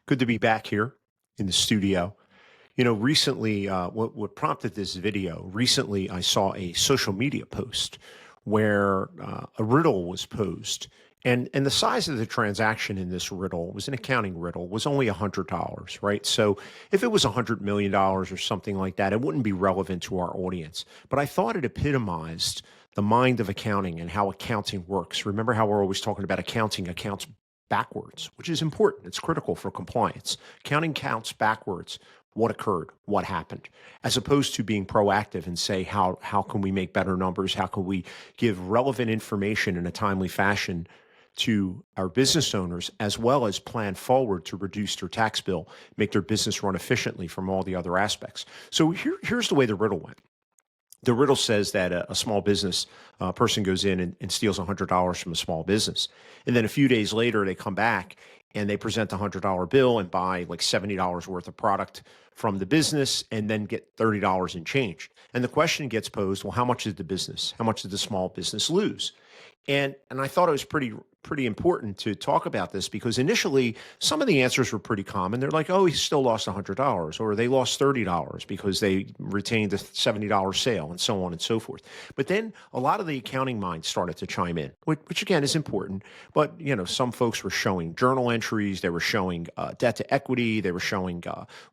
Good to be back here in the studio. Recently, what prompted this video, recently I saw a social media post where a riddle was posed. And the size of the transaction in this riddle was an accounting riddle, was only $100, right? So if it was $100 million or something like that, it wouldn't be relevant to our audience. But I thought it epitomized the mind of accounting and how accounting works. Remember how we're always talking about accounting accounts backwards, which is important. It's critical for compliance. Counting counts backwards what occurred, what happened, as opposed to being proactive and say, how can we make better numbers? How can we give relevant information in a timely fashion to our business owners, as well as plan forward to reduce their tax bill, make their business run efficiently from all the other aspects. So here's the way the riddle went. The riddle says that a small business person goes in and steals $100 from a small business. And then a few days later, they come back and they present a $100 bill and buy like $70 worth of product from the business and then get $30 in change. And the question gets posed, well, how much did how much did the small business lose? And I thought it was pretty important to talk about this because initially some of the answers were pretty common. They're like, oh, he still lost $100, or they lost $30 because they retained a $70 sale, and so on and so forth. But then a lot of the accounting minds started to chime in, which again is important. But some folks were showing journal entries, they were showing debt to equity, they were showing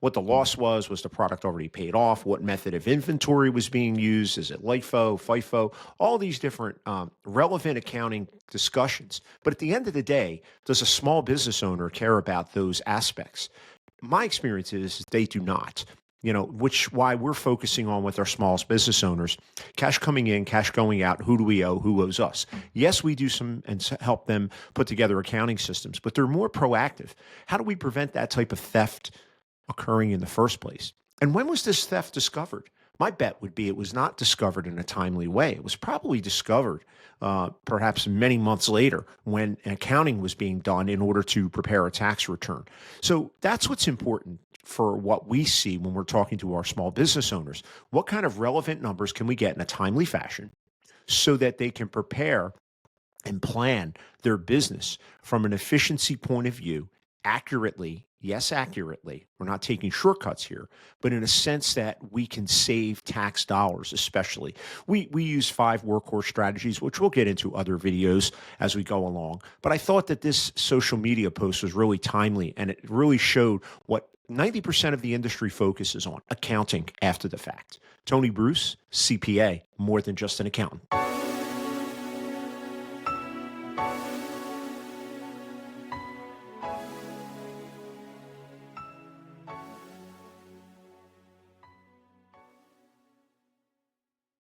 what the loss was the product already paid off, what method of inventory was being used, is it LIFO, FIFO, all these different relevant accounting discussions. But at the end of the day, does a small business owner care about those aspects? My experience is they do not. Which why we're focusing on with our smallest business owners, cash coming in, cash going out, who do we owe, who owes us? Yes, we do some and help them put together accounting systems, but they're more proactive. How do we prevent that type of theft occurring in the first place? And when was this theft discovered? My bet would be it was not discovered in a timely way. It was probably discovered perhaps many months later when accounting was being done in order to prepare a tax return. So that's what's important for what we see when we're talking to our small business owners. What kind of relevant numbers can we get in a timely fashion so that they can prepare and plan their business from an efficiency point of view accurately? Yes, accurately. We're not taking shortcuts here, but in a sense that we can save tax dollars, especially. We use 5 workhorse strategies, which we'll get into other videos as we go along. But I thought that this social media post was really timely, and it really showed what 90% of the industry focuses on: accounting after the fact. Tony Bruce, CPA, more than just an accountant.